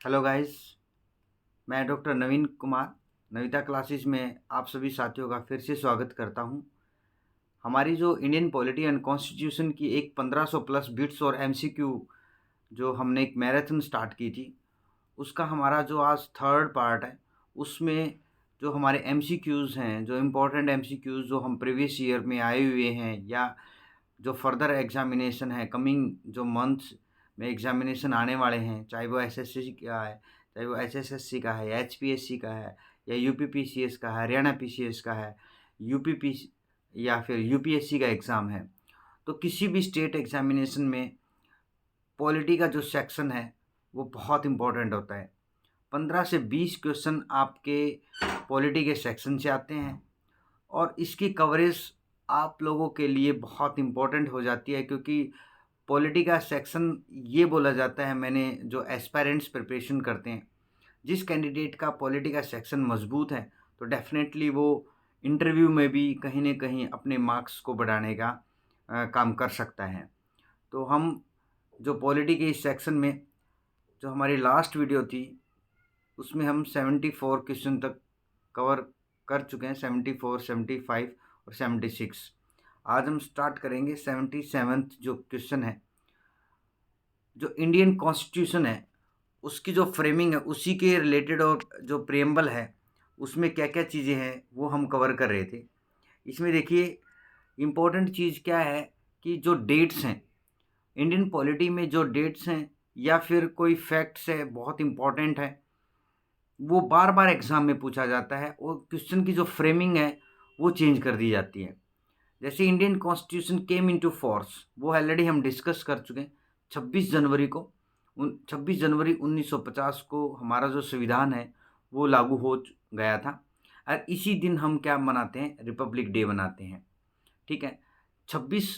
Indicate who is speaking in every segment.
Speaker 1: Hello guys. मैं doctor नवीन Kumar Navita classes में आप सभी साथियों का फिर से स्वागत करता हूं। हमारी जो इंडियन पॉलिटी एंड कॉन्स्टिट्यूशन की एक 1500 प्लस बिट्स और एमसीक्यू जो हमने एक मैराथन स्टार्ट की थी, उसका हमारा जो आज थर्ड पार्ट है, उसमें जो हमारे एमसीक्यूज़ हैं, जो इम्पोर्टेंट एमसीक्यूज़ जो हम प्रीवियस ईयर में आए हुए हैं या जो फर्दर एग्जामिनेशन है कमिंग जो मंथ्स में एग्जामिनेशन आने वाले हैं, चाहे वो एसएससी का है, चाहे वो एचएसएससी का है, एचपीएससी का है, या यूपीपीसीएस का है, हरियाणा पीसीएस का है, यूपीपी या फिर यूपीएससी का एग्ज़ाम है। तो किसी भी स्टेट एग्जामिनेशन में पॉलिटी का जो सेक्शन है वो बहुत इम्पोर्टेंट होता है। 15 से 20 क्वेश्चन आपके पॉलिटी के सेक्शन से आते हैं और इसकी कवरेज आप लोगों के लिए बहुत इम्पोर्टेंट हो जाती है, क्योंकि पॉलिटी का सेक्शन ये बोला जाता है, मैंने जो एस्पायरेंट्स प्रिपरेशन करते हैं, जिस कैंडिडेट का पॉलिटी का सेक्शन मजबूत है तो डेफिनेटली वो इंटरव्यू में भी कहीं ना कहीं अपने मार्क्स को बढ़ाने का काम कर सकता है। तो हम जो पॉलिटी के इस सेक्शन में जो हमारी लास्ट वीडियो थी, उसमें हम 74 क्वेश्चन तक कवर कर चुके हैं, 74, 75 और 76। आज हम स्टार्ट करेंगे 77th जो क्वेश्चन है। जो इंडियन कॉन्स्टिट्यूशन है उसकी जो फ्रेमिंग है उसी के रिलेटेड, और जो प्रेम्बल है उसमें क्या क्या चीज़ें हैं वो हम कवर कर रहे थे। इसमें देखिए इम्पोर्टेंट चीज़ क्या है कि जो डेट्स हैं, इंडियन पॉलिटी में जो डेट्स हैं या फिर कोई फैक्ट्स है बहुत इम्पोर्टेंट है, वो बार बार एग्ज़ाम में पूछा जाता है और क्वेश्चन की जो फ्रेमिंग है वो चेंज कर दी जाती है। जैसे Indian constitution came into force, वो ऑलरेडी हम डिस्कस कर चुके हैं 26 जनवरी को। 26 जनवरी 1950 को हमारा जो संविधान है वो लागू हो गया था, और इसी दिन हम क्या मनाते हैं, रिपब्लिक डे मनाते हैं। ठीक है, 26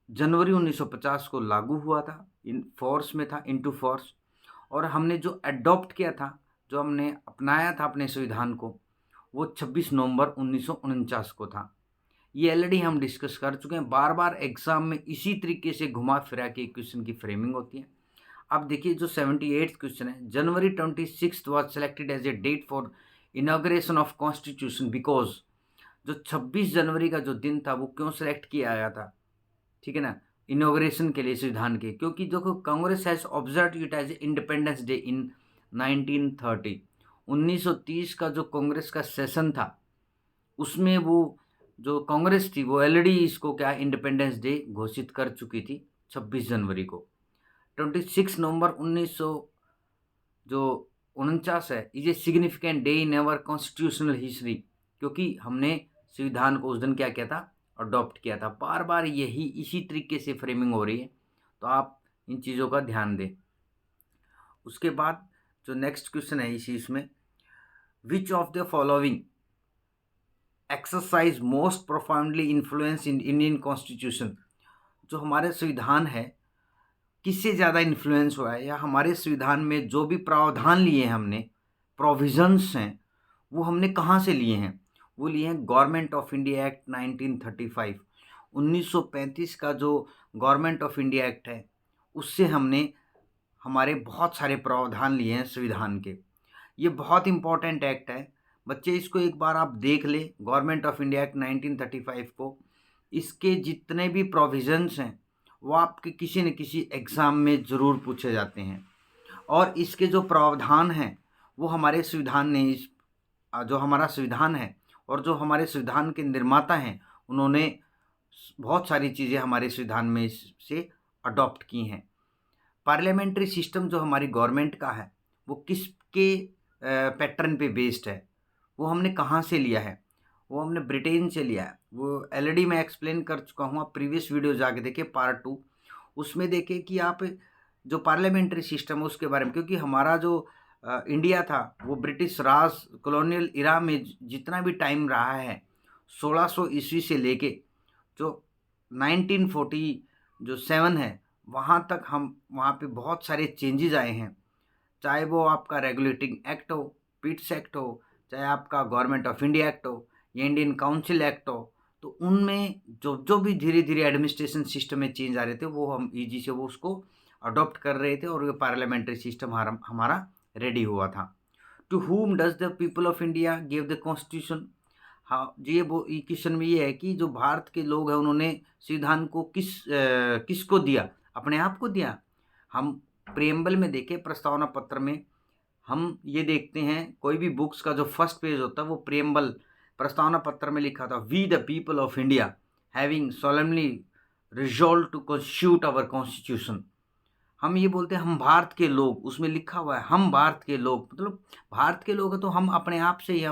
Speaker 1: जनवरी 1950 को लागू हुआ था, इन फोर्स में था, इनटू फोर्स। और हमने जो अडॉप्ट किया था, जो हमने अपनाया था अपने संविधान को, वो 26 नवंबर 1949 को था। ये ऑलरेडी हम डिस्कस कर चुके हैं। बार बार एग्जाम में इसी तरीके से घुमा फिरा के क्वेश्चन की फ्रेमिंग होती है। अब देखिए जो 78th क्वेश्चन है, January 26 was selected as a date for inauguration of constitution because, जो 26 जनवरी का जो दिन था वो क्यों सेलेक्ट किया गया था, ठीक है ना, इनॉग्रेशन के लिए संविधान के, क्योंकि देखो Congress has observe it as independence day in 1930। 1930 का जो कांग्रेस का सेशन था उसमें वो जो कांग्रेस थी वो ऑलरेडी इसको क्या इंडिपेंडेंस डे घोषित कर चुकी थी 26 जनवरी को। 26 नवंबर 1900 जो 49 है, is a significant day in our constitutional history, क्योंकि हमने संविधान को उस दिन क्या किया था, अडॉप्ट किया था। बार बार यही इसी तरीके से फ्रेमिंग हो रही है, तो आप इन चीज़ों का ध्यान दें। उसके बाद जो नेक्स्ट क्वेश्चन है इसी इसमें, which of the following exercise most profoundly influence in Indian constitution, जो हमारे संविधान है किससे ज़्यादा इन्फ्लुएंस हुआ है, या हमारे संविधान में जो भी प्रावधान लिए हैं हमने, प्रोविजंस हैं, वो हमने कहाँ से लिए हैं। वो लिए हैं गवर्नमेंट ऑफ इंडिया एक्ट 1935। 1935 का जो गवर्नमेंट ऑफ इंडिया एक्ट है उससे हमने हमारे बहुत सारे प्रावधान लिए हैं संविधान के। ये बहुत इंपॉर्टेंट एक्ट है बच्चे, इसको एक बार आप देख ले, गवर्नमेंट ऑफ इंडिया एक्ट 1935 को। इसके जितने भी प्रोविजंस हैं वो आपके किसी न किसी एग्ज़ाम में ज़रूर पूछे जाते हैं, और इसके जो प्रावधान हैं वो हमारे संविधान ने जो हमारा संविधान है और जो हमारे संविधान के निर्माता हैं उन्होंने बहुत सारी चीज़ें हमारे संविधान में से अडॉप्ट की हैं। पार्लियामेंट्री सिस्टम जो हमारी गवर्नमेंट का है वो किसके पैटर्न पे बेस्ड है, वो हमने कहाँ से लिया है, वो हमने ब्रिटेन से लिया है। वो ऑलरेडी मैं एक्सप्लेन कर चुका हूँ, आप प्रीवियस वीडियो जाके देखिए पार्ट 2, उसमें देखें कि आप जो पार्लियामेंट्री सिस्टम है उसके बारे में, क्योंकि हमारा जो इंडिया था वो ब्रिटिश राज कॉलोनियल इरा में जितना भी टाइम रहा है 1600 ईस्वी से लेके जो 1940 जो 7 है वहाँ तक, हम वहाँ पे बहुत सारे चेंजेस आए हैं। चाहे वो आपका रेगुलेटिंग एक्ट हो, पिट्स एक्ट हो, चाहे आपका गवर्नमेंट ऑफ इंडिया एक्ट हो या इंडियन काउंसिल एक्ट हो, तो उनमें जो जो भी धीरे धीरे एडमिनिस्ट्रेशन सिस्टम में चेंज आ रहे थे वो हम ईजी से वो उसको अडॉप्ट कर रहे थे, और ये पार्लियामेंट्री सिस्टम हमारा रेडी हुआ था। To whom does the people of India give the constitution. हाँ जी, ये वो क्वेश्चन में ये है कि जो भारत के लोग हैं उन्होंने संविधान को किसको दिया? अपने आप को दिया। हम प्रेम्बल में देखें, प्रस्तावना पत्र में हम ये देखते हैं, कोई भी बुक्स का जो फर्स्ट पेज होता है वो प्रेम्बल प्रस्तावना पत्र में लिखा था, we the people of India having solemnly resolve to constitute our constitution. हम ये बोलते हैं हम भारत के लोग, उसमें लिखा हुआ है हम भारत के लोग, मतलब भारत के लोग हैं तो हम अपने आप से ही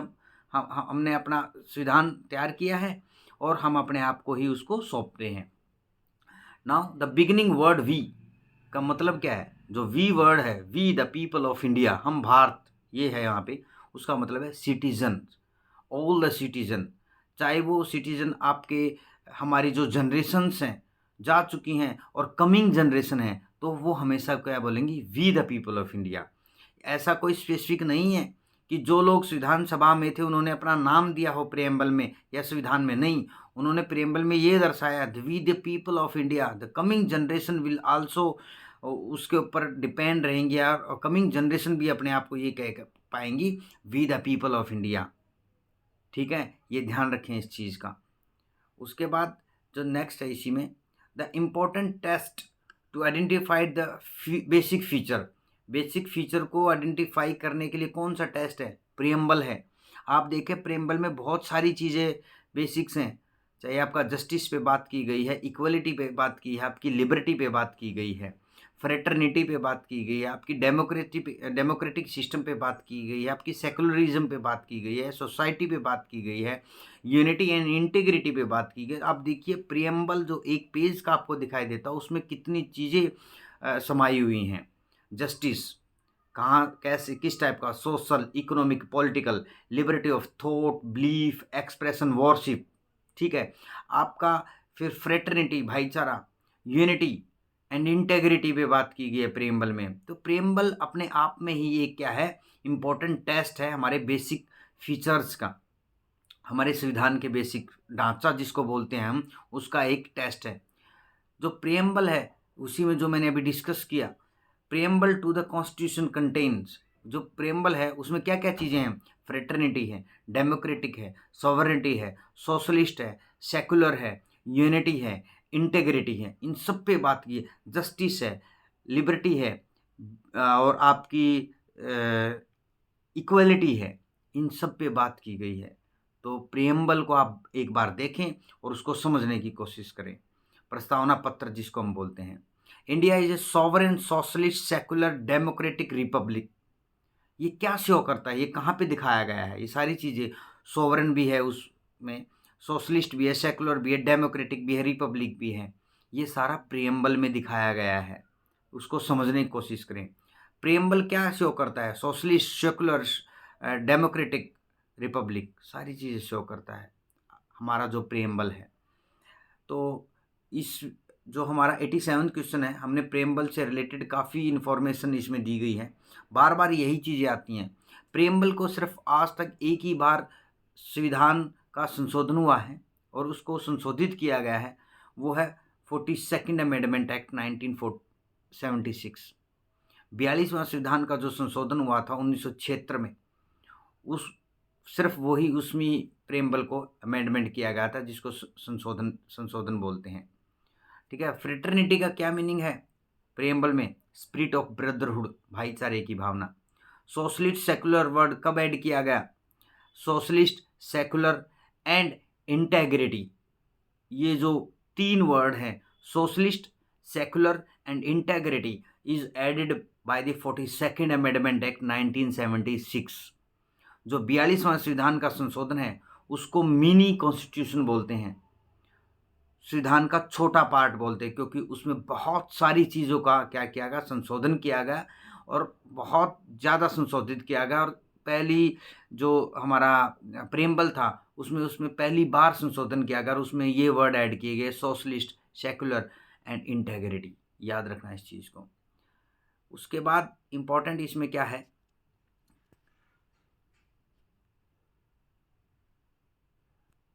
Speaker 1: हमने अपना संविधान तैयार किया है और हम अपने आप को ही उसको सौंपते हैं। Now the beginning word we का मतलब क्या है? जो वी वर्ड है, we the people of India, हम भारत, ये है यहाँ पे, उसका मतलब है सिटीजन, ऑल द सिटीजन। चाहे वो सिटीजन आपके हमारी जो जनरेशन्स हैं जा चुकी हैं और कमिंग जनरेशन है, तो वो हमेशा क्या बोलेंगी? We the people of India. ऐसा कोई स्पेसिफिक नहीं है कि जो लोग संविधान सभा में थे उन्होंने अपना नाम दिया हो प्रेम्बल में या संविधान में, नहीं। उन्होंने प्रेम्बल में ये दर्शाया, we the people of India, the coming generation will also, उसके ऊपर डिपेंड रहेंगे यार, और कमिंग जनरेशन भी अपने आप को ये कह पाएंगी, we the people of India. ठीक है, ये ध्यान रखें इस चीज़ का। उसके बाद जो नेक्स्ट है इसी में, the important test to identify the basic feature. Basic feature को आइडेंटिफाई करने के लिए कौन सा टेस्ट है? प्रियम्बल है। आप देखें प्रियम्बल में बहुत सारी चीज़ें बेसिक्स हैं, चाहे आपका जस्टिस पे बात की गई है, इक्वलिटी पे बात की है, आपकी लिबर्टी पे बात की गई है, फ्रेटर्निटी पे बात की गई है, आपकी डेमोक्रेटिक सिस्टम पे बात की गई है, आपकी सेकुलरिज्म पे बात की गई है, सोसाइटी पे बात की गई है, यूनिटी एंड इंटीग्रिटी पे बात की गई। आप देखिए प्रियम्बल जो एक पेज का आपको दिखाई देता है उसमें कितनी चीज़ें समाई हुई हैं। जस्टिस कहाँ, कैसे, किस टाइप का? Social, economic, political, liberty of thought, belief, expression, worship. ठीक है, आपका फिर फ्रेटर्निटी, भाईचारा, यूनिटी एंड इंटेग्रिटी पे बात की गई है प्रेम्बल में। तो प्रेम्बल अपने आप में ही एक क्या है? इम्पोर्टेंट टेस्ट है हमारे बेसिक फीचर्स का, हमारे संविधान के बेसिक ढांचा जिसको बोलते हैं हम, उसका एक टेस्ट है। जो प्रेम्बल है उसी में जो मैंने अभी डिस्कस किया, preamble to the constitution contains, जो प्रेम्बल है उसमें क्या क्या चीज़ें हैं? फ्रेटर्निटी है, डेमोक्रेटिक है, सॉवरेनिटी है, सोशलिस्ट है, सेकुलर है, यूनिटी है, इंटेग्रिटी है, इन सब पे बात की है। जस्टिस है, लिबर्टी है, और आपकी इक्वलिटी है, इन सब पे बात की गई है। तो प्रियम्बल को आप एक बार देखें और उसको समझने की कोशिश करें। प्रस्तावना पत्र जिसको हम बोलते हैं, India is a sovereign socialist secular democratic Republic. ये क्या शो करता है? ये कहाँ पे दिखाया गया है? ये सारी चीज़ें, सॉवरेन भी है उसमें, सोशलिस्ट भी है, सेकुलर भी है, डेमोक्रेटिक भी है, रिपब्लिक भी है, ये सारा प्रियम्बल में दिखाया गया है। उसको समझने की कोशिश करें। प्रियम्बल क्या शो करता है? सोशलिस्ट, सेकुलर, डेमोक्रेटिक, रिपब्लिक, सारी चीज़ें शो करता है हमारा जो प्रियम्बल है। तो इस जो हमारा 87 क्वेश्चन है, हमने प्रेम्बल से रिलेटेड काफ़ी इन्फॉर्मेशन इसमें दी गई है। बार बार यही चीज़ें आती हैं। प्रेम्बल को सिर्फ आज तक एक ही बार संविधान का संशोधन हुआ है और उसको संशोधित किया गया है, वो है 42nd अमेंडमेंट एक्ट 1976। 42वां संविधान का जो संशोधन हुआ था 1976 में, उस सिर्फ वही उसमें प्रेम्बल को अमेंडमेंट किया गया था, जिसको संशोधन बोलते हैं। ठीक है, फ्रेटर्निटी का क्या मीनिंग है प्रेम्बल में? स्पिरिट ऑफ ब्रदरहुड, भाईचारे की भावना। सोशलिस्ट सेकुलर वर्ड कब ऐड किया गया? सोशलिस्ट, सेकुलर एंड इंटेग्रिटी, ये जो 3 वर्ड हैं, socialist, secular and integrity, is added by the 42nd amendment act 1976। जो 42वां संविधान का संशोधन है उसको मिनी कॉन्स्टिट्यूशन बोलते हैं, संविधान का छोटा पार्ट बोलते हैं, क्योंकि उसमें बहुत सारी चीज़ों का क्या किया गया? संशोधन किया गया और बहुत ज़्यादा संशोधित किया गया। और पहली जो हमारा प्रेम्बल था उसमें पहली बार संशोधन किया गया और उसमें ये वर्ड ऐड किए गए, सोशलिस्ट, सेकुलर एंड इंटेग्रिटी। याद रखना इस चीज़ को। उसके बाद इम्पोर्टेंट इसमें क्या है?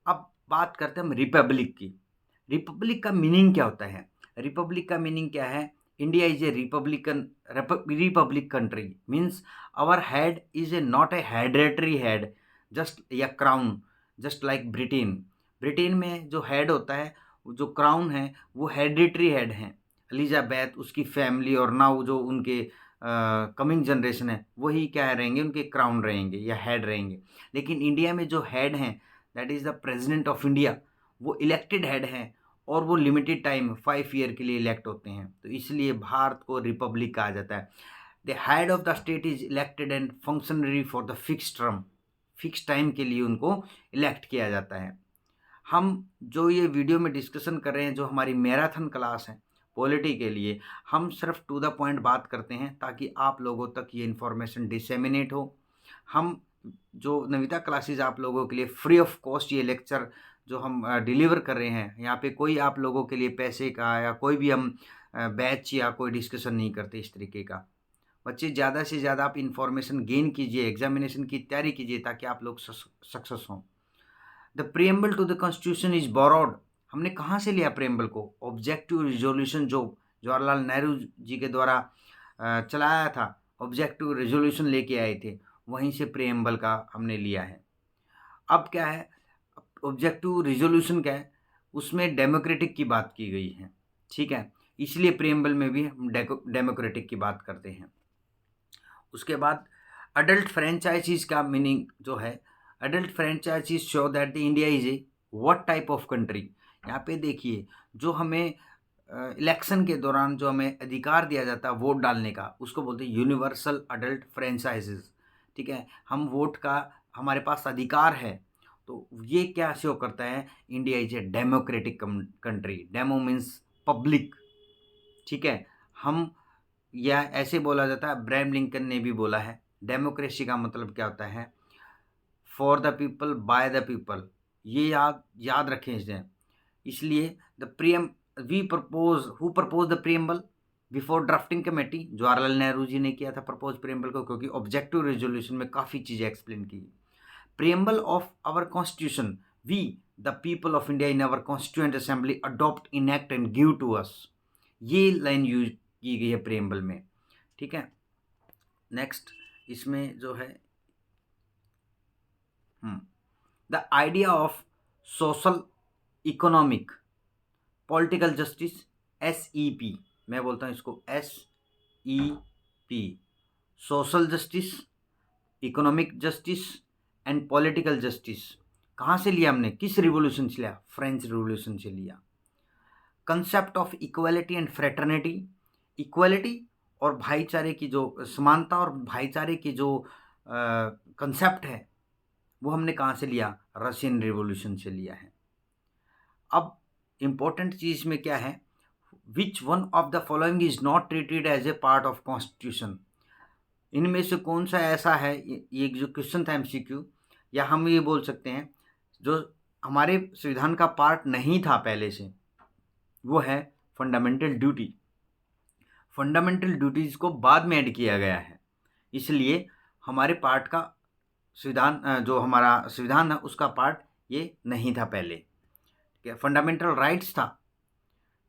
Speaker 1: अब बात करते हैं हम रिपब्लिक की। रिपब्लिक का मीनिंग क्या होता है? रिपब्लिक का मीनिंग क्या है? India is a republic country. Means our head is a not a hereditary head, just a crown, just like Britain. Britain में जो हेड होता है, जो क्राउन है, वो हेरिडिटरी हेड हैं। एलिजाबेथ, उसकी फैमिली और नाउ जो उनके कमिंग जनरेशन है, वही क्या रहेंगे, उनके क्राउन रहेंगे या हेड रहेंगे। लेकिन इंडिया में जो हेड हैं, that is the president of India, वो इलेक्टेड हेड हैं और वो लिमिटेड टाइम 5 ईयर के लिए इलेक्ट होते हैं। तो इसलिए भारत को रिपब्लिक कहा जाता है। The head of the state is elected and functionary for the fix term, fix time के लिए उनको इलेक्ट किया जाता है। हम जो ये वीडियो में डिस्कशन कर रहे हैं, जो हमारी मैराथन क्लास है पॉलिटी के लिए, हम सिर्फ टू द पॉइंट बात करते हैं ताकि आप लोगों तक ये इन्फॉर्मेशन डिसेमिनेट हो। हम जो नविता क्लासेस आप लोगों के लिए फ्री ऑफ कॉस्ट ये लेक्चर जो हम डिलीवर कर रहे हैं, यहाँ पे कोई आप लोगों के लिए पैसे का या कोई भी हम बैच या कोई डिस्कशन नहीं करते इस तरीके का। बच्चे ज़्यादा से ज़्यादा आप इन्फॉर्मेशन गेन कीजिए, एग्जामिनेशन की तैयारी कीजिए ताकि आप लोग सक्सेस हों। The preamble to the constitution is borrowed. हमने कहाँ से लिया प्रियम्बल को? ऑब्जेक्टिव रिजोल्यूशन जो जवाहरलाल नेहरू जी के द्वारा चलाया था, ऑब्जेक्टिव रिजोल्यूशन लेके आए थे, वहीं से प्रियम्बल का हमने लिया है। अब क्या है, ऑब्जेक्टिव रिजोल्यूशन क्या है, उसमें डेमोक्रेटिक की बात की गई है, ठीक है, इसलिए प्रियम्बल में भी हम डेमोक्रेटिक की बात करते हैं। उसके बाद अडल्ट फ्रेंचाइजीज का मीनिंग जो है, adult franchises show that the India is a what type of country. यहाँ पे देखिए, जो हमें इलेक्शन के दौरान जो हमें अधिकार दिया जाता है वोट डालने का, उसको बोलते हैं यूनिवर्सल अडल्ट फ्रेंचाइजेज, ठीक है। हम वोट का हमारे पास अधिकार है, तो ये क्या शो करता है, India is a democratic country. Demo means public, ठीक है। हम या ऐसे बोला जाता है, अब्राहम लिंकन ने भी बोला है, डेमोक्रेसी का मतलब क्या होता है, for the people by the people. ये याद रखें इसे। इसलिए the preamble we propose, who propose the preamble before drafting committee, Jawaharlal Nehru ji ने किया था प्रपोज प्रियम्बल को, क्योंकि ऑब्जेक्टिव रेजोल्यूशन में काफ़ी चीज़ें एक्सप्लेन की। Preamble of our constitution, we the people of India in our constituent assembly adopt, enact and give to us. ये लाइन यूज की गई है प्रियम्बल में, ठीक है। नेक्स्ट इसमें जो है the idea of social economic political justice, SEP, मैं बोलता हूँ इसको SEP, social justice, economic justice and political justice. कहाँ से लिया हमने, किस रिवोल्यूशन से लिया? फ्रेंच रिवोल्यूशन से लिया। Concept of equality and fraternity, equality और भाईचारे की जो समानता और भाईचारे की जो कंसेप्ट है, वो हमने कहाँ से लिया? रशियन रिवोल्यूशन से लिया है। अब इम्पोर्टेंट चीज़ में क्या है, which one of the following is not treated as a part of constitution. इनमें से कौन सा ऐसा है, ये जो क्वेश्चन था MCQ, या हम ये बोल सकते हैं जो हमारे संविधान का पार्ट नहीं था पहले से, वो है फंडामेंटल ड्यूटी। फंडामेंटल ड्यूटीज को बाद में ऐड किया गया है, इसलिए हमारे पार्ट का संविधान, जो हमारा संविधान है उसका पार्ट ये नहीं था पहले, ठीक है। फंडामेंटल राइट्स था,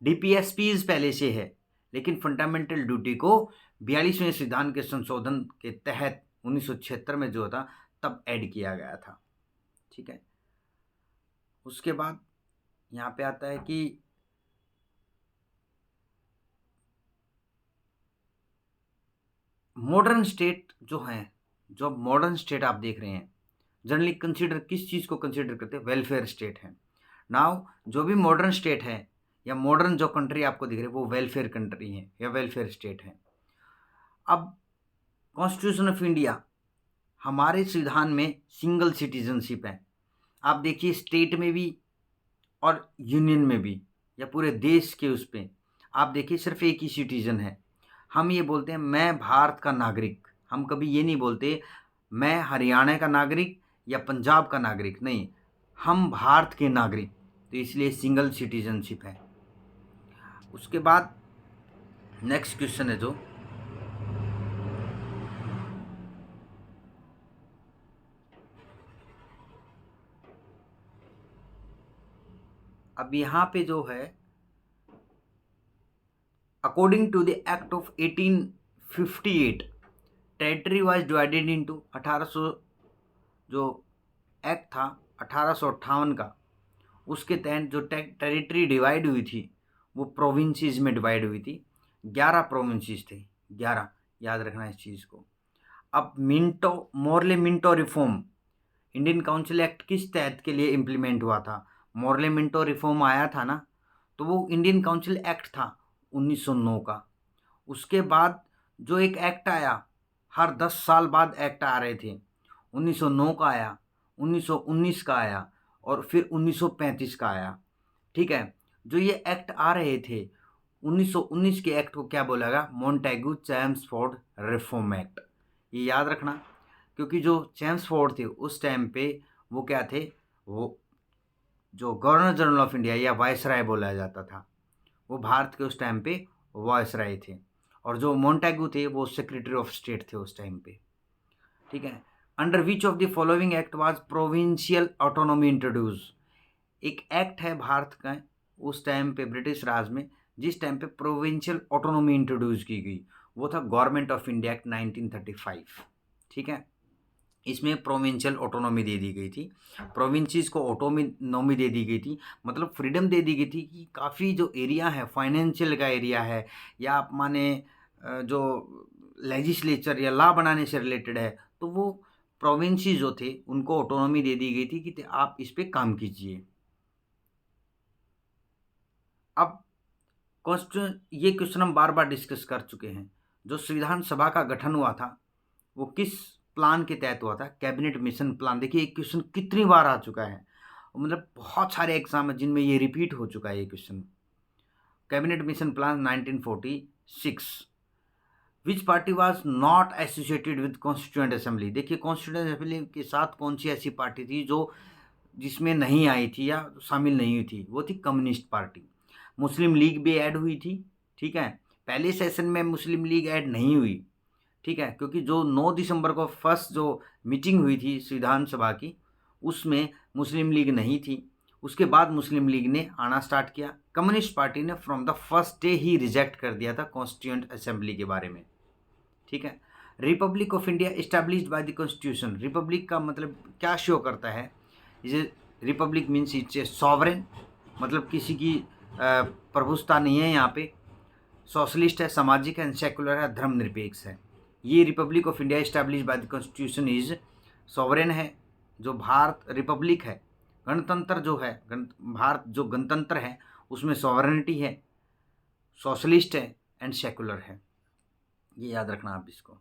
Speaker 1: DPSPs पहले से है, लेकिन फंडामेंटल ड्यूटी को 42वें संविधान के संशोधन के तहत 1976 में जो था तब ऐड किया गया था, ठीक है। उसके बाद यहाँ पे आता है कि मॉडर्न स्टेट जो है, जो मॉडर्न स्टेट आप देख रहे हैं, जनरली कंसीडर किस चीज़ को कंसीडर करते हैं? वेलफेयर स्टेट है। नाउ जो भी मॉडर्न स्टेट है या मॉडर्न जो कंट्री आपको दिख रही है, वो वेलफेयर कंट्री है या वेलफेयर स्टेट है। अब कॉन्स्टिट्यूशन ऑफ इंडिया, हमारे संविधान में सिंगल सिटीजनशिप है। आप देखिए स्टेट में भी और यूनियन में भी या पूरे देश के उस पर आप देखिए सिर्फ एक ही सिटीजन है। हम ये बोलते हैं मैं भारत का नागरिक, हम कभी ये नहीं बोलते मैं हरियाणा का नागरिक या पंजाब का नागरिक, नहीं, हम भारत के नागरिक, तो इसलिए सिंगल सिटीजनशिप है। उसके बाद नेक्स्ट क्वेश्चन है जो अब यहाँ पे जो है according to the act of 1858 territory was divided into 1800 जो एक्ट था 1858 का, उसके तहत जो टेरिटरी डिवाइड हुई थी वो प्रोविंसेस में डिवाइड हुई थी। 11 प्रोविंसेस थे, 11, याद रखना इस चीज़ को। अब Morley Minto reform Indian council act किस तहत के लिए इम्प्लीमेंट हुआ था? मोरले मिंटो रिफॉर्म आया था ना, तो वो इंडियन काउंसिल एक्ट था 1909 का। उसके बाद जो एक एक्ट आया, हर 10 साल बाद एक्ट आ रहे थे, 1909 का आया, 1919 का आया और फिर 1935 का आया। ठीक है, जो ये एक्ट आ रहे थे 1919 के एक्ट को क्या बोला गया? Montagu Chelmsford reform act. ये याद रखना, क्योंकि जो चैम्सफोर्ड थे उस टाइम पे वो क्या थे? वो जो गवर्नर जनरल ऑफ इंडिया या वायसराय बोला जाता था, वो भारत के उस टाइम पे वायसराय थे, और जो मोंटेगू थे वो सेक्रेटरी ऑफ स्टेट थे उस टाइम पे। ठीक है, under which of the following act was provincial autonomy introduce? एक एक्ट है भारत का उस टाइम पे ब्रिटिश राज में, जिस टाइम पे प्रोविंशियल ऑटोनॉमी इंट्रोड्यूस की गई, वो था गवर्नमेंट ऑफ इंडिया एक्ट 1935। ठीक है, इसमें प्रोविंशियल ऑटोनॉमी दे दी गई थी, प्रोविंसेस को ऑटोनॉमी दे दी गई थी, मतलब फ्रीडम दे दी गई थी कि काफ़ी जो एरिया है, फाइनेंशियल का एरिया है, या आप माने जो लेजिस्लेचर या लॉ बनाने से रिलेटेड है, तो वो प्रोविंसेस जो थे उनको ऑटोनॉमी दे दी गई थी कि आप इस पर काम कीजिए। अब कॉन्स्टिट्यूशन, ये क्वेश्चन हम बार बार डिस्कस कर चुके हैं। जो संविधान सभा का गठन हुआ था वो किस प्लान के तहत हुआ था? Cabinet mission plan. देखिए एक क्वेश्चन कितनी बार आ चुका है, मतलब बहुत सारे एग्जाम है जिनमें ये रिपीट हो चुका है ये question. Cabinet mission plan 1946। Which party was not associated with constituent assembly? देखिए कॉन्स्टिट्यूएंट असेंबली के साथ कौन सी ऐसी पार्टी थी जो जिसमें नहीं आई थी या शामिल नहीं हुई थी? वो थी कम्युनिस्ट पार्टी। मुस्लिम लीग भी ऐड हुई थी। ठीक है, पहले सेशन में मुस्लिम लीग ऐड नहीं हुई। ठीक है, क्योंकि जो 9 दिसंबर को फर्स्ट जो मीटिंग हुई थी संविधान सभा की, उसमें मुस्लिम लीग नहीं थी। उसके बाद मुस्लिम लीग ने आना स्टार्ट किया। कम्युनिस्ट पार्टी ने from the first day he reject कर दिया था कॉन्स्टिट्यूएंट असेंबली के बारे में। ठीक है, Republic of India established by the constitution. Republic का मतलब क्या शो करता है? इसे Republic means it's a sovereign, मतलब किसी की प्रभुसत्ता नहीं है यहाँ पे। सोशलिस्ट है, सामाजिक है, सेकुलर है, धर्मनिरपेक्ष है। ये Republic of India establish by the constitution is sovereign है, जो भारत रिपब्लिक है। गणतंत्र जो है, भारत जो गणतंत्र है उसमें सॉवरेनिटी है, सोशलिस्ट है एंड सेकुलर है। ये याद रखना आप इसको।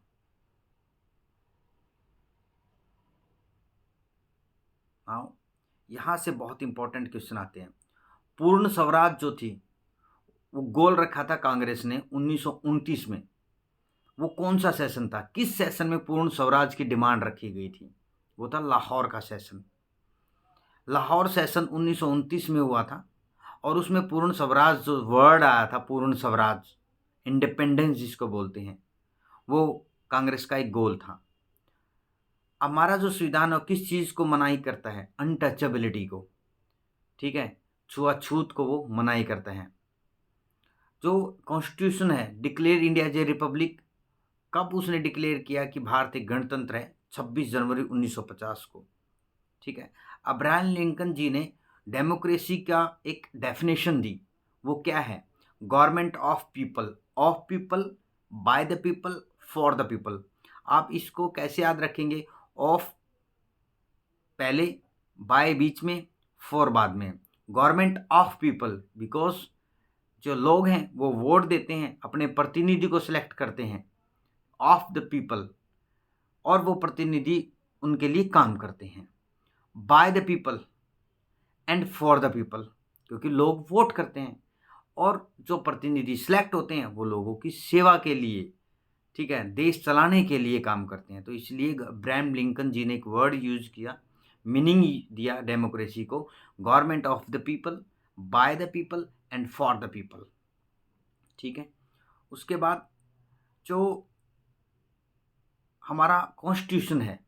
Speaker 1: आओ, यहाँ से बहुत इंपॉर्टेंट क्वेश्चन आते हैं। पूर्ण स्वराज जो थी वो गोल रखा था कांग्रेस ने 1929 में। वो कौन सा सेशन था? किस सेशन में पूर्ण स्वराज की डिमांड रखी गई थी? वो था लाहौर का सेशन। लाहौर सेशन 1929 में हुआ था, और उसमें पूर्ण स्वराज जो वर्ड आया था, पूर्ण स्वराज, इंडिपेंडेंस जिसको बोलते हैं, वो कांग्रेस का एक गोल था। हमारा जो संविधान है किस चीज़ को मनाही करता है? अनटचेबिलिटी को। ठीक है, छुआछूत को वो मनाही करता है। जो कॉन्स्टिट्यूशन है declare India as a republic, कब उसने डिक्लेयर किया कि भारत एक गणतंत्र है? 26 जनवरी 1950 को। ठीक है, अब्राहम लिंकन जी ने डेमोक्रेसी का एक डेफिनेशन दी। वो क्या है? Government of people, by the people, for the people. आप इसको कैसे याद रखेंगे? ऑफ पहले, बाय बीच में, फॉर बाद में। गवर्नमेंट ऑफ पीपल बिकॉज जो लोग हैं वो वोट देते हैं, अपने प्रतिनिधि को सिलेक्ट करते हैं, ऑफ द पीपल, और वो प्रतिनिधि उनके लिए काम करते हैं। Bye the people and for the people, क्योंकि लोग वोट करते हैं, और जो प्रतिनिधि सिलेक्ट होते हैं वो लोगों की सेवा के लिए, ठीक है, देश चलाने के लिए काम करते हैं। तो इसलिए अब्राहम लिंकन जी ने एक वर्ड यूज किया, मीनिंग दिया डेमोक्रेसी को, government of the people, by the people and for the people. ठीक है, उसके बाद जो हमारा कॉन्स्टिट्यूशन है,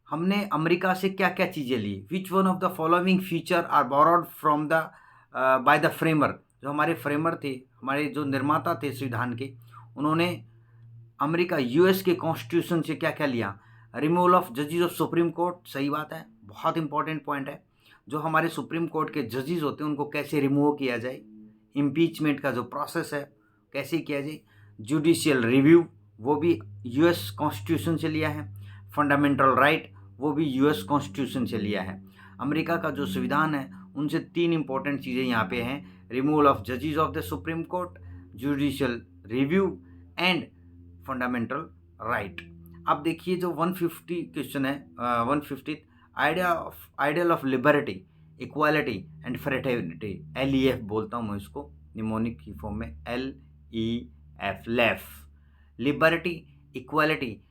Speaker 1: हमने अमेरिका से क्या क्या चीज़ें ली? Which one of the following feature are borrowed from the by the framer? जो हमारे फ्रेमर थे, हमारे जो निर्माता थे संविधान के, उन्होंने अमेरिका यूएस के कॉन्स्टिट्यूशन से क्या क्या लिया? रिमूवल ऑफ जजेस ऑफ सुप्रीम कोर्ट, सही बात है, बहुत इंपॉर्टेंट पॉइंट है। जो हमारे सुप्रीम कोर्ट के जजेस होते हैं उनको कैसे रिमूव किया जाए, इम्पीचमेंट का जो प्रोसेस है कैसे किया जाए, जुडिशियल रिव्यू वो भी यूएस कॉन्स्टिट्यूशन से लिया है, फंडामेंटल राइट वो भी यूएस कॉन्स्टिट्यूशन से लिया है। अमेरिका का जो संविधान है उनसे 3 इंपॉर्टेंट चीज़ें यहाँ पे हैं, रिमूवल ऑफ जजेस of the supreme court, judicial review and fundamental right. अब देखिए जो 150 क्वेश्चन है, 150 ideal of liberty, equality and fraternity, LEF बोलता हूँ मैं इसको निमोनिक की फॉर्म में, LEF, left, liberty, equality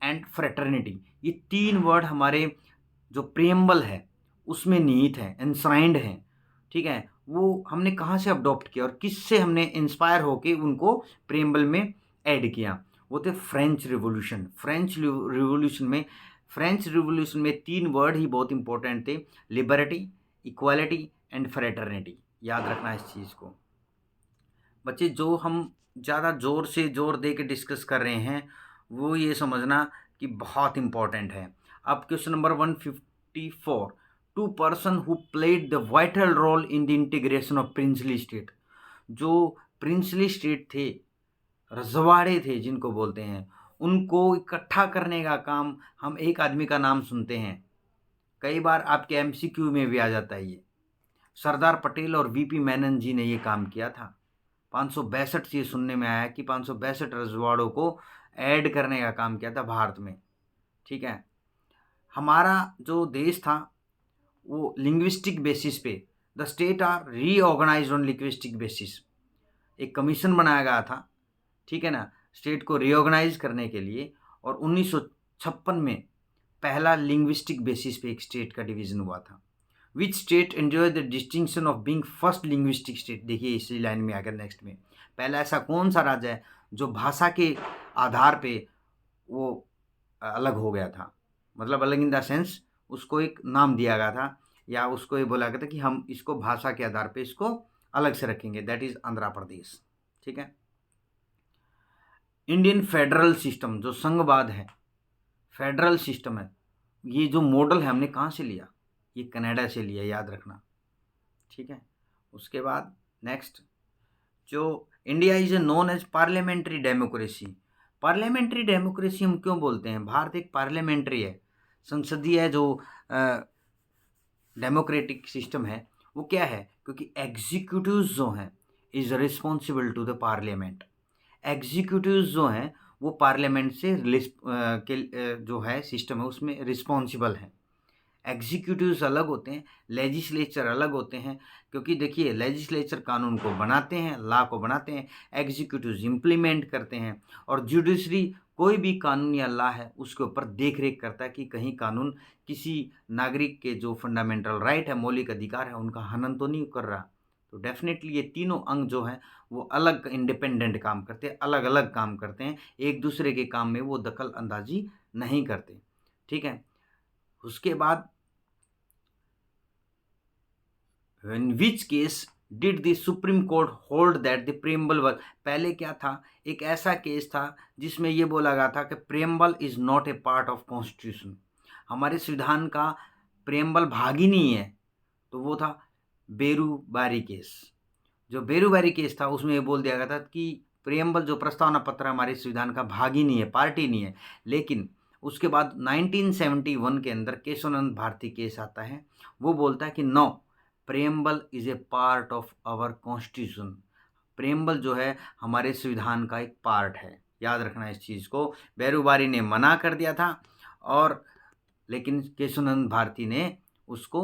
Speaker 1: and fraternity, ये 3 वर्ड हमारे जो प्रियम्बल है उसमें निहित है, एंश्राइंड है, ठीक है। वो हमने कहाँ से अडॉप्ट किया और किससे हमने इंस्पायर होके उनको प्रियम्बल में ऐड किया? वो थे फ्रेंच रिवॉल्यूशन। फ्रेंच रिवॉल्यूशन में 3 वर्ड ही बहुत इंपॉर्टेंट थे, लिबर्टी, इक्वालिटी एंड फ्रेटर्निटी। याद रखना इस चीज़ को बच्चे। जो हम ज़्यादा जोर दे के डिस्कस कर रहे हैं वो ये समझना कि बहुत इंपॉर्टेंट है। अब question number 154, 2 person who played the vital role in the integration of princely state. जो प्रिंसली स्टेट थे, रजवाड़े थे जिनको बोलते हैं, उनको इकट्ठा करने का काम, हम एक आदमी का नाम सुनते हैं, कई बार आपके MCQ में भी आ जाता है ये, सरदार पटेल और VP मेनन जी ने ये काम किया था। 562 से सुनने में आया कि 562 रजवाड़ों को ऐड करने का काम किया था भारत में, ठीक है। हमारा जो देश था वो लिंग्विस्टिक बेसिस पे, the state are reorganised on linguistic basis, एक कमीशन बनाया गया था, ठीक है ना, स्टेट को रीऑर्गेनाइज करने के लिए। और 1956 में पहला लिंग्विस्टिक बेसिस पे एक स्टेट का डिवीजन हुआ था। Which state enjoy the distinction of being first linguistic state? देखिए इसी लाइन में आकर नेक्स्ट में, पहला ऐसा कौन सा राज्य है जो भाषा के आधार पे वो अलग हो गया था, मतलब अलग इन द सेंस उसको एक नाम दिया गया था या उसको ये बोला गया था कि हम इसको भाषा के आधार पे इसको अलग से रखेंगे, दैट इज आंध्र प्रदेश, ठीक है। इंडियन फेडरल सिस्टम जो संघवाद है, फेडरल सिस्टम है, ये जो मॉडल है हमने कहाँ से लिया? ये कनाडा से लिया, याद रखना, ठीक है। उसके बाद नेक्स्ट, जो India is known as parliamentary democracy. Parliamentary democracy हम क्यों बोलते हैं? भारत एक पार्लियामेंट्री है, संसदीय जो डेमोक्रेटिक सिस्टम है वो क्या है? क्योंकि एग्जीक्यूटिव्स जो हैं is responsible to the parliament. Executives जो हैं वो पार्लियामेंट से जो है सिस्टम है उसमें रिस्पॉन्सिबल हैं। एग्जीक्यूटिव्स अलग होते हैं, लेजिस्लेचर अलग होते हैं, क्योंकि देखिए लेजिस्लेचर कानून को बनाते हैं, लॉ को बनाते हैं, एग्जीक्यूटिव्स इम्प्लीमेंट करते हैं, और जुडिशरी कोई भी कानून या लॉ है उसके ऊपर देख रेख करता है कि कहीं कानून किसी नागरिक के जो फंडामेंटल राइट है, मौलिक अधिकार है, उनका हनन तो नहीं कर रहा। तो डेफिनेटली ये तीनों अंग जो हैं वो अलग इंडिपेंडेंट काम करते हैं, अलग अलग काम करते हैं, एक दूसरे के काम में वो दखल अंदाजी नहीं करते, ठीक है। उसके बाद in which case did the Supreme Court hold that the preamble was, पहले क्या था? एक ऐसा केस था जिसमें ये बोला गया था कि preamble is not a part of constitution, हमारे संविधान का प्रेम्बल भाग ही नहीं है। तो वो था बेरूबारी केस। जो बेरूबारी केस था उसमें ये बोल दिया गया था कि प्रेम्बल जो प्रस्तावना पत्र हमारे संविधान का भाग ही नहीं है, पार्ट ही नहीं है। लेकिन उसके बाद 1971 के अंदर केशवानंद भारती केस आता है, वो बोलता है कि no, preamble is a part of our constitution. Preamble जो है हमारे संविधान का एक पार्ट है, याद रखना इस चीज़ को। बेरूबारी ने मना कर दिया था और लेकिन केशवानंद भारती ने उसको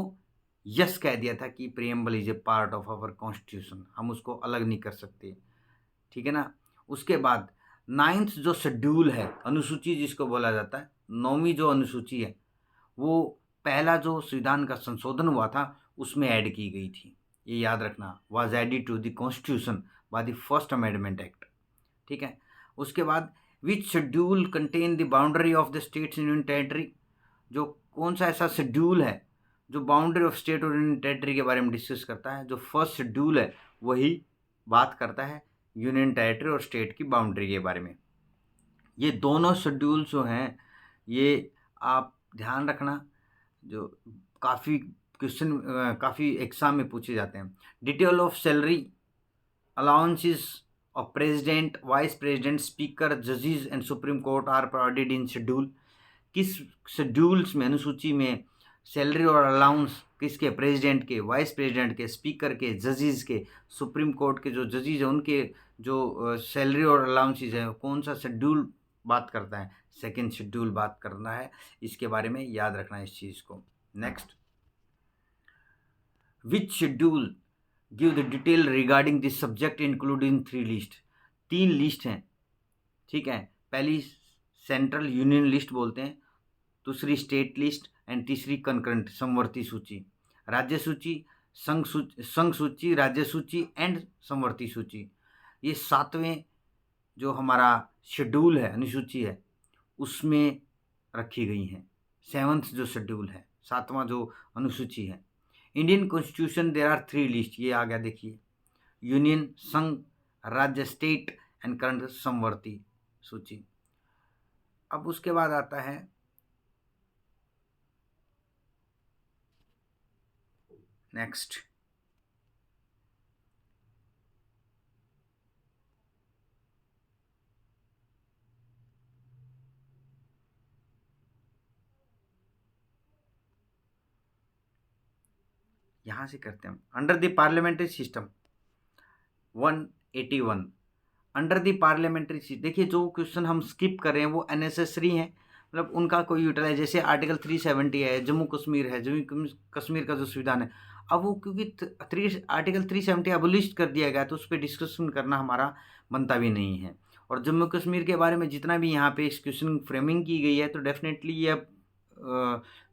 Speaker 1: यस कह दिया था कि preamble is a part of our constitution, हम उसको अलग नहीं कर सकते, ठीक है ना। उसके बाद 9th जो शेड्यूल है, अनुसूची जिसको बोला जाता है, 9वीं जो अनुसूची है, वो पहला जो संविधान का संशोधन हुआ था उसमें ऐड की गई थी, ये याद रखना, was added to the constitution by the first amendment act, ठीक है। उसके बाद which schedule contain the boundary of the states in union territory, जो कौन सा ऐसा शेड्यूल है जो बाउंड्री ऑफ स्टेट और यूनियन टेरिटरी के बारे में डिस्कस करता है? जो फर्स्ट शेड्यूल है वही बात करता है यूनियन टेरिटरी और स्टेट की बाउंड्री के बारे में। ये दोनों शेड्यूल जो हैं, ये आप ध्यान रखना, जो काफ़ी क्वेश्चन काफ़ी एग्जाम में पूछे जाते हैं। Detail of salary allowances of president, vice president, speaker, जजेस and Supreme Court are provided in schedule. किस शेड्यूल्स में, अनुसूची में सैलरी और अलाउंस किसके, प्रेसिडेंट के, वाइस प्रेसिडेंट के, स्पीकर के, जजेस के, सुप्रीम कोर्ट के जो जजेस हैं उनके जो सैलरी और अलाउंसेस है, कौन सा शेड्यूल बात करता है, सेकेंड शेड्यूल बात करना है। इसके बारे में याद रखना है इस चीज़ को। Next, which schedule give the detail regarding this subject including 3 list. 3 list हैं, ठीक है। पहली सेंट्रल यूनियन लिस्ट बोलते हैं, दूसरी स्टेट लिस्ट एंड तीसरी कंकरेंट समवर्ती सूची। राज्य सूची, संघ सूची, राज्य सूची एंड समवर्ती सूची, ये 7वें जो हमारा शेड्यूल है, अनुसूची है, उसमें रखी गई हैं। 7th जो शेड्यूल है, 7वां जो अनुसूची है। Indian constitution there are 3 list, ये आ गया देखिए, यूनियन, संघ, राज्य, स्टेट एंड करंट समवर्ती सूची। अब उसके बाद आता है नेक्स्ट, यहां से करते हैं। Under the parliamentary system 181, under the parliamentary system, देखिए जो क्वेश्चन हम स्किप कर रहे हैं वो अननेसेसरी हैं, मतलब उनका कोई यूटिलाइज, जैसे आर्टिकल 370 है, जम्मू कश्मीर है, जम्मू कश्मीर का जो संविधान है, अब वो क्योंकि आर्टिकल 370 अबोलिश कर दिया गया तो उस पर डिस्कशन करना हमारा बनता भी नहीं है। और जम्मू कश्मीर के बारे में जितना भी यहाँ पे इस क्वेश्चन फ्रेमिंग की गई है, तो डेफिनेटली ये अब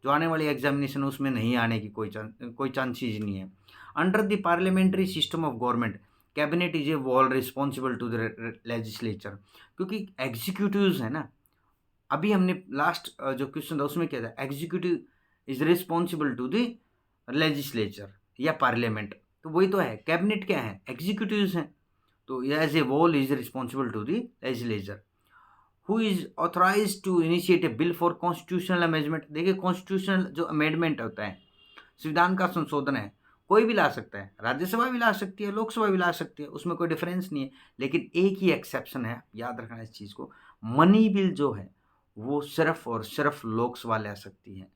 Speaker 1: जो आने वाली एग्जामिनेशन उसमें नहीं आने की कोई चांसेज नहीं है। Under the parliamentary system of government, cabinet is a whole responsible to the legislature, क्योंकि एग्जीक्यूटिव्स है ना, अभी हमने लास्ट जो क्वेश्चन था उसमें क्या था, executive is responsible to the legislature या पार्लियामेंट, तो वही तो है। कैबिनेट क्या है, एग्जीक्यूटिव्स हैं, तो as a whole is responsible to the legislature. Who is authorise to initiate a bill for constitutional amendment, देखिए कॉन्स्टिट्यूशनल जो अमेंडमेंट होता है, संविधान का संशोधन है, कोई भी ला सकता है, राज्यसभा भी ला सकती है, लोकसभा भी ला सकती है, उसमें कोई डिफरेंस नहीं है। लेकिन एक ही एक्सेप्शन है, याद रखना इस चीज़ को, मनी बिल जो है वो सिर्फ और सिर्फ लोकसभा ला सकती है,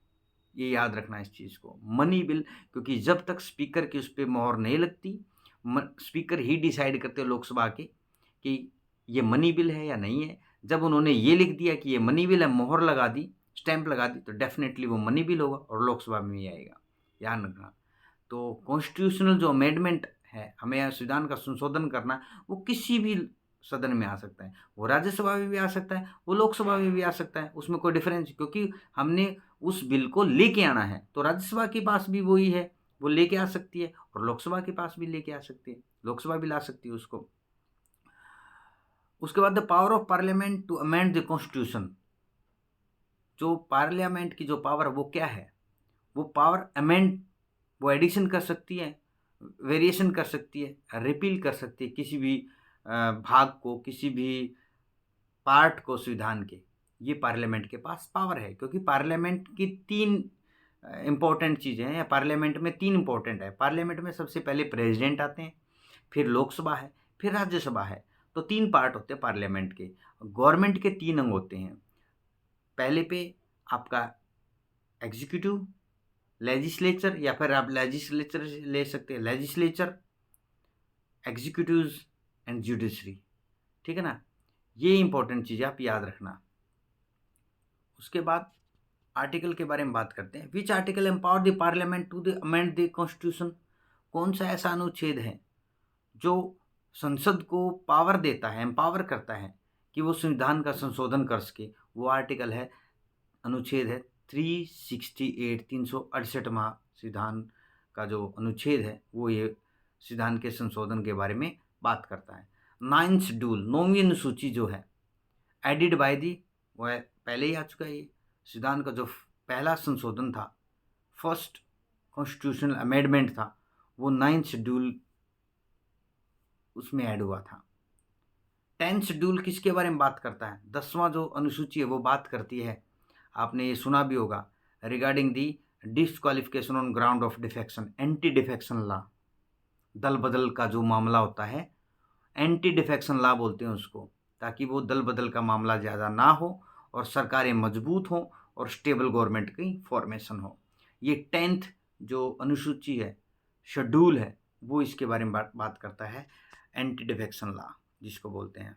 Speaker 1: ये याद रखना इस चीज़ को, मनी बिल, क्योंकि जब तक स्पीकर की उस पर मोहर नहीं लगती, स्पीकर ही डिसाइड करते हैं लोकसभा के कि ये मनी बिल है या नहीं है। जब उन्होंने ये लिख दिया कि ये मनी बिल है, मोहर लगा दी, स्टैंप लगा दी, तो डेफिनेटली वो मनी बिल होगा और लोकसभा में ही आएगा, ध्यान रखना। तो कॉन्स्टिट्यूशनल जो अमेंडमेंट है, हमें संविधान का संशोधन करना, वो किसी भी सदन में आ सकता है, वो राज्यसभा में भी आ सकता है, वो लोकसभा में भी आ सकता है, उसमें कोई डिफरेंस, क्योंकि हमने उस बिल को लेके आना है, तो राज्यसभा के पास भी वही है, वो लेके आ सकती है, और लोकसभा के पास भी लेके आ सकती है, लोकसभा भी ला सकती है उसको। उसके बाद the power of parliament to amend the constitution, जो पार्लियामेंट की जो पावर है वो क्या है, वो पावर अमेंड, वो एडिशन कर सकती है, वेरिएशन कर सकती है, रिपील कर सकती है किसी भी भाग को, किसी भी पार्ट को संविधान के, ये पार्लियामेंट के पास पावर है। क्योंकि पार्लियामेंट की 3 इम्पोर्टेंट चीज़ें हैं, पार्लियामेंट में 3 इम्पोर्टेंट है। पार्लियामेंट में सबसे पहले प्रेसिडेंट आते हैं, फिर लोकसभा है, फिर राज्यसभा है, तो 3 पार्ट होते हैं पार्लियामेंट के। गवर्नमेंट के 3 अंग होते हैं, पहले पे आपका एग्जीक्यूटिव, लेजिस्लेचर, या फिर आप लेजिस्लेचर ले सकते हैं, लेजिस्लेचर, एग्जीक्यूटिव्स एंड जुडिशरी, ठीक है ना, ये इंपॉर्टेंट चीज़ आप याद रखना। उसके बाद आर्टिकल के बारे में बात करते हैं। Which article empower the parliament to the amend the constitution, कौन सा ऐसा अनुच्छेद है जो संसद को पावर देता है, एम्पावर करता है कि वो संविधान का संशोधन कर सके, वो आर्टिकल है, अनुच्छेद है 368, 368वां संविधान का जो अनुच्छेद है वो ये संविधान के संशोधन के बारे में बात करता है। 9th शेड्यूल, 9वीं अनुसूची जो है, एडिड बाय दी, वो है पहले ही आ चुका है, ये संविधान का जो पहला संशोधन था, फर्स्ट कॉन्स्टिट्यूशनल अमेंडमेंट था, वो 9th शेड्यूल उसमें ऐड हुआ था। 10th शेड्यूल किसके बारे में बात करता है? 10वां जो अनुसूची है वो बात करती है, आपने ये सुना भी होगा, regarding the disqualification on ground of defection, anti defection law. दल बदल का जो मामला होता है, एंटी डिफेक्शन लॉ बोलते हैं उसको, ताकि वो दल बदल का मामला ज़्यादा ना हो और सरकारें मजबूत हों और स्टेबल गवर्नमेंट की फॉर्मेशन हो। ये 10th जो अनुसूची है, शेड्यूल है, वो इसके बारे में बात करता है, एंटी डिफेक्शन लॉ जिसको बोलते हैं।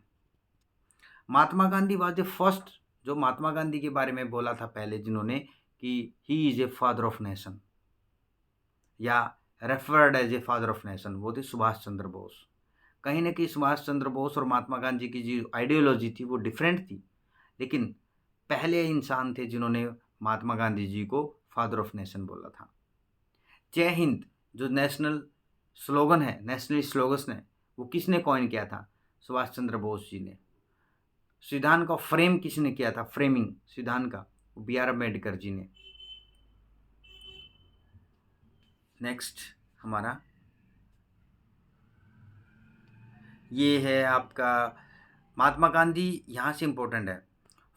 Speaker 1: Mahatma Gandhi was the first, जो महात्मा गांधी के बारे में बोला था पहले जिन्होंने कि he is a father of nation या referred as a father of nation, वो थे सुभाष चंद्र बोस। कहीं ना कहीं सुभाष चंद्र बोस और महात्मा गांधी की जो आइडियोलॉजी थी वो डिफरेंट थी, लेकिन पहले इंसान थे जिन्होंने महात्मा गांधी जी को फादर ऑफ नेशन बोला था। जय हिंद जो नेशनल स्लोगन है, नेशनल स्लोगन है, वो किसने कॉइन किया था? सुभाष चंद्र बोस जी ने। संविधान का फ्रेम किसने किया था? फ्रेमिंग संविधान का, वो बी.आर. अम्बेडकर जी ने। नेक्स्ट हमारा ये है आपका महात्मा गांधी, यहाँ से इम्पोर्टेंट है।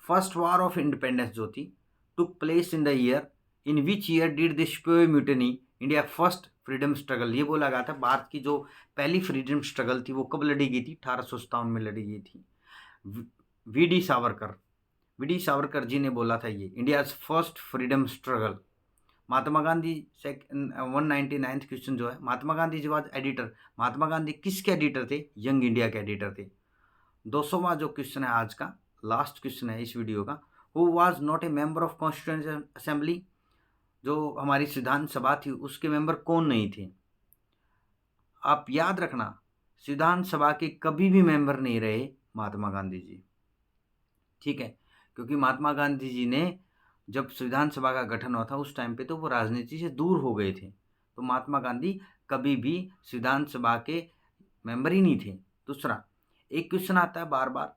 Speaker 1: फर्स्ट वॉर ऑफ इंडिपेंडेंस जो थी took place in the year, in which year did the sepoy mutiny India first freedom struggle. ये बोला गया था भारत की जो पहली फ्रीडम स्ट्रगल थी वो कब लड़ी गई थी? 1857 में लड़ी गई थी। वी.डी. सावरकर जी ने बोला था ये India first freedom struggle. Mahatma Gandhi 199th question जो है, महात्मा गांधी जो आज एडिटर, महात्मा गांधी किसके एडिटर थे? यंग इंडिया के एडिटर थे। 200वां जो क्वेश्चन है आज का, लास्ट क्वेश्चन है इस वीडियो का, who was not a member of constituent assembly, जो हमारी संविधान सभा थी उसके मेंबर कौन नहीं थे? आप याद रखना, संविधान सभा के कभी भी मेंबर नहीं रहे महात्मा गांधी जी, ठीक है? क्योंकि महात्मा गांधी जी ने जब संविधान सभा का गठन हुआ था उस टाइम पे तो वो राजनीति से दूर हो गए थे, तो महात्मा गांधी कभी भी संविधान सभा के मेंबर ही नहीं थे। दूसरा, एक क्वेश्चन आता है बार बार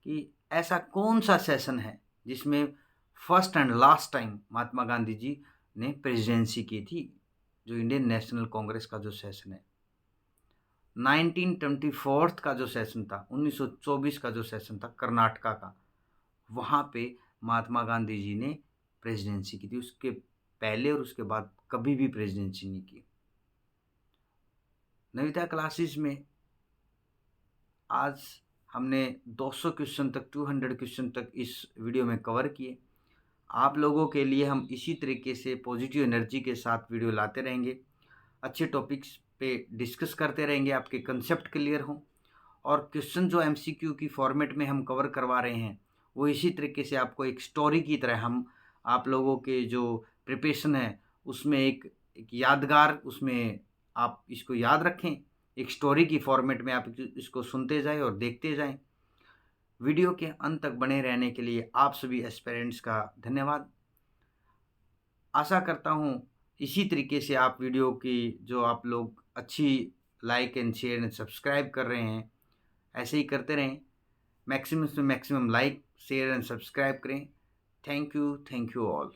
Speaker 1: कि ऐसा कौन सा सेशन है जिसमें first and last time Mahatma Gandhi ji ने प्रेसिडेंसी की थी, जो इंडियन नेशनल कांग्रेस का जो सेशन है। 1924 का जो सेशन था, 1924 का जो सेशन था कर्नाटका का, वहाँ पे महात्मा गांधी जी ने प्रेसिडेंसी की थी। उसके पहले और उसके बाद कभी भी प्रेसिडेंसी नहीं की। नविता क्लासेस में आज हमने 200 क्वेश्चन तक, 200 क्वेश्चन तक इस वीडियो में कवर किए। आप लोगों के लिए हम इसी तरीके से पॉजिटिव एनर्जी के साथ वीडियो लाते रहेंगे, अच्छे टॉपिक्स पे डिस्कस करते रहेंगे, आपके कंसेप्ट क्लियर हों, और क्वेश्चन जो एमसीक्यू की फॉर्मेट में हम कवर करवा रहे हैं वो इसी तरीके से आपको एक स्टोरी की तरह हम आप लोगों के जो प्रिपरेशन है उसमें एक यादगार, उसमें आप इसको याद रखें, एक स्टोरी की फॉर्मेट में आप इसको सुनते जाएं और देखते जाएं। वीडियो के अंत तक बने रहने के लिए आप सभी एस्पिरेंट्स का धन्यवाद। आशा करता हूँ इसी तरीके से आप वीडियो की जो आप लोग अच्छी like and share and subscribe कर रहे हैं, ऐसे ही करते रहें। मैक्सिमम से maximum like, share and subscribe करें। Thank you all.